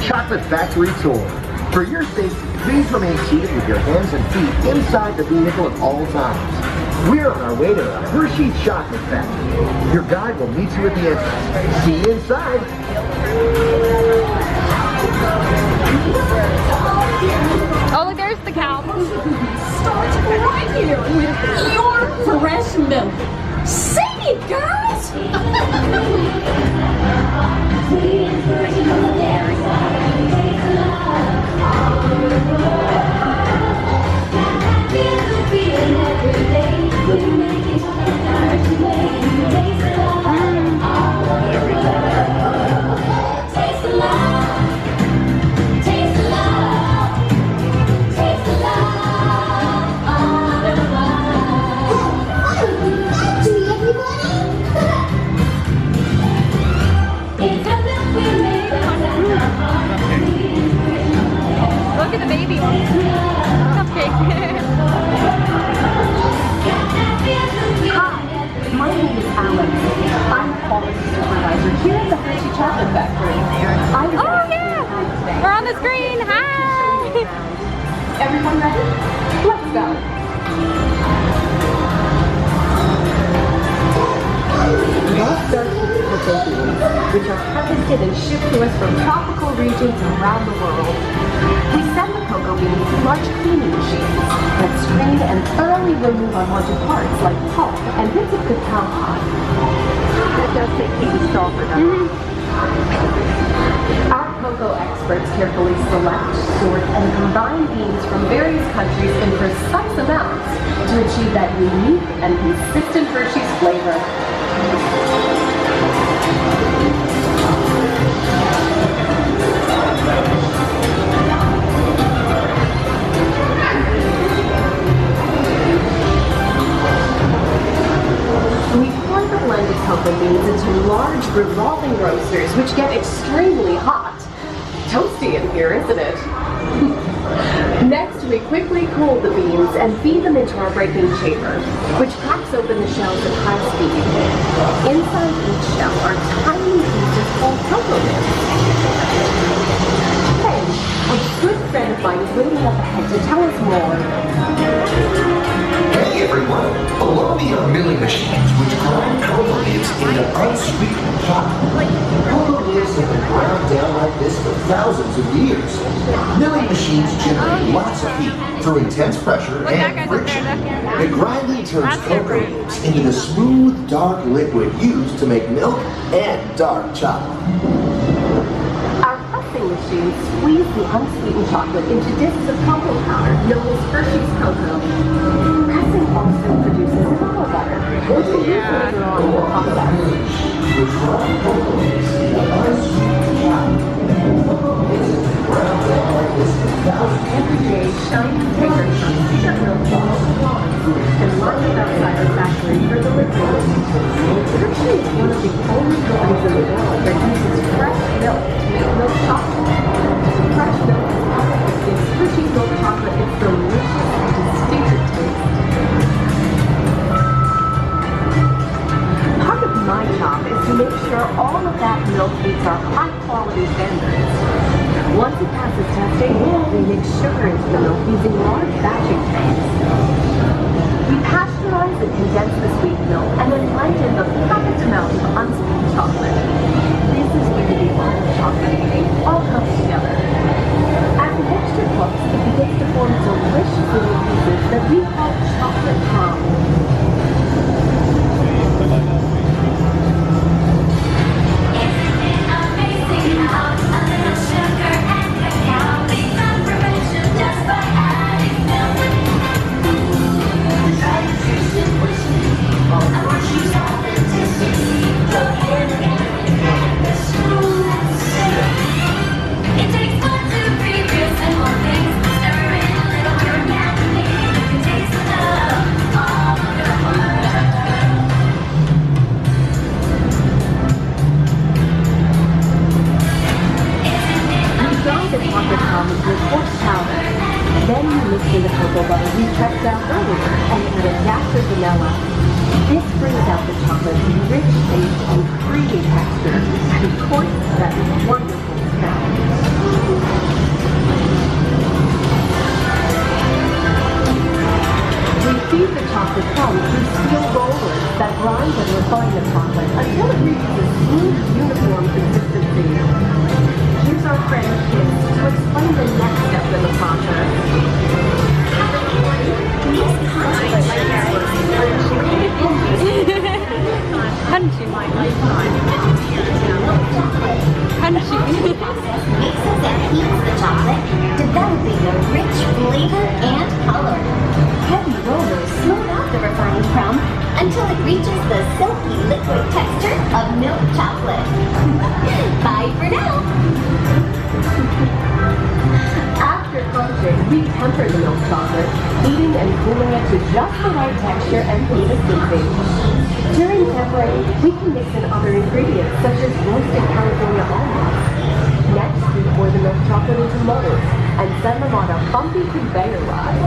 Chocolate Factory Tour. For your safety, please remain seated with your hands and feet inside the vehicle at all times. We're on our way to the Hershey Chocolate Factory. Your guide will meet you at the entrance. See you inside. Oh, look, there's the cow. Start right here with your fresh milk. Say it, girls! Look at the baby one. Cupcake. Hi, my name is Alex. I'm a quality supervisor here at the Hershey Chocolate Factory. Oh yeah! We're on the screen. Hi! Everyone ready? Let's go. All starts with the cocoa beans, which are harvested and shipped to us from tropical regions around the world. We send the cocoa beans to large cleaning machines that screen and thoroughly remove unwanted parts like pulp and bits of cacao pod. That does take Katie Stahl for that. Our cocoa experts carefully select, sort, and combine beans from various countries in precise amounts to achieve that unique and consistent Hershey's flavor. We pour the blended cocoa beans into large revolving roasters, which get extremely hot. Toasty in here, isn't it? Next, we quickly cool the beans and feed them into our breaking chamber, which cracks open the shells at high speed. Inside each shell are tiny pieces called cocoa nibs. Hey, a good friend of mine is waiting up ahead to tell us more. Hey everyone! Below me are milling machines which grind cocoa nibs into unsweetened chocolate. Cocoa nibs have been ground down like this for thousands of years. Milling machines generate lots of heat through intense pressure and friction. It grinding turns cocoa nibs into the smooth, dark liquid used to make milk and dark chocolate. Our pressing machines squeeze the unsweetened chocolate into discs of cocoa powder known as Hershey's cocoa. Pressing also produces cocoa butter, which we use later on in the process. Every day, shiny containers from sugar milk bottles and lined outside our factory for delivery. Hershey is one of the only companies in the world that uses fresh milk to make milk chocolate. Fresh milk is what gives Hershey's milk chocolate its delicious and distinctive taste. Part of my job is to make sure all of that milk meets our high-quality standards. Once it passes testing, we mix sugar into the milk using large batching trays. We pasteurize and condense the sweet milk and then blend in the perfect amount of unsweetened chocolate. This is where the evolved chocolate cake all comes together. As the mixture cooks, it begins to form delicious little pieces that we call chocolate crumbs. Then we mix in the cocoa butter we pressed out earlier and add a dash of vanilla. This brings out the chocolate's rich taste and creamy texture, and of course that wonderful smell. silky liquid texture of milk chocolate. Bye for now. After crunching, we temper the milk chocolate, heating and cooling it to just the right texture and heat ascending. During tempering, we can mix in other ingredients such as roasted California almonds. Next, we pour the milk chocolate into molds and send them on a bumpy conveyor ride.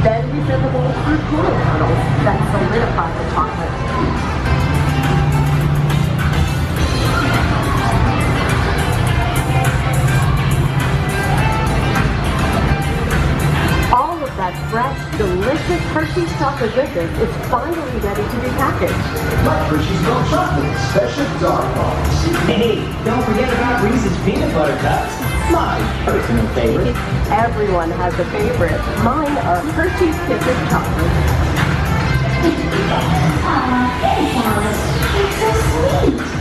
Then we send the molds through cooling tunnels that solidify the chocolate. All of that fresh, delicious Hershey's chocolate goodness is finally ready to be packaged. Like Hershey's milk chocolate, special dark bars. Hey, don't forget about Reese's peanut butter cups. My personal favorite. Everyone has a favorite. Mine are Hershey's Kisses chocolate. Aw, thanks, Alice. You're so sweet.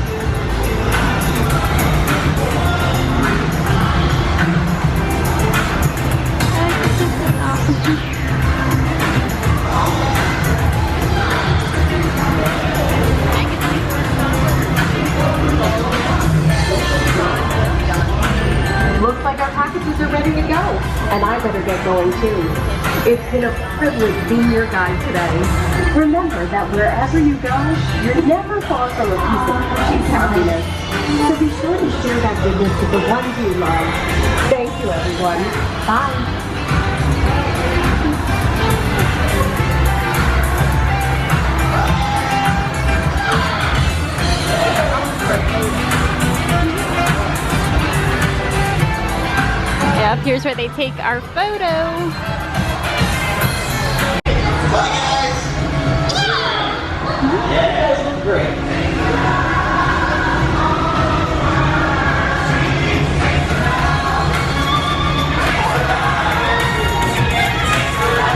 Looks like our packages are ready to go, and I better get going too. It's been a privilege being your guide today. Remember that wherever you go, you're never far from a piece of Hershey's happiness. So be sure to share that goodness with the ones you love. Thank you, everyone. Bye. Yep, here's where they take our photo. Bye, guys.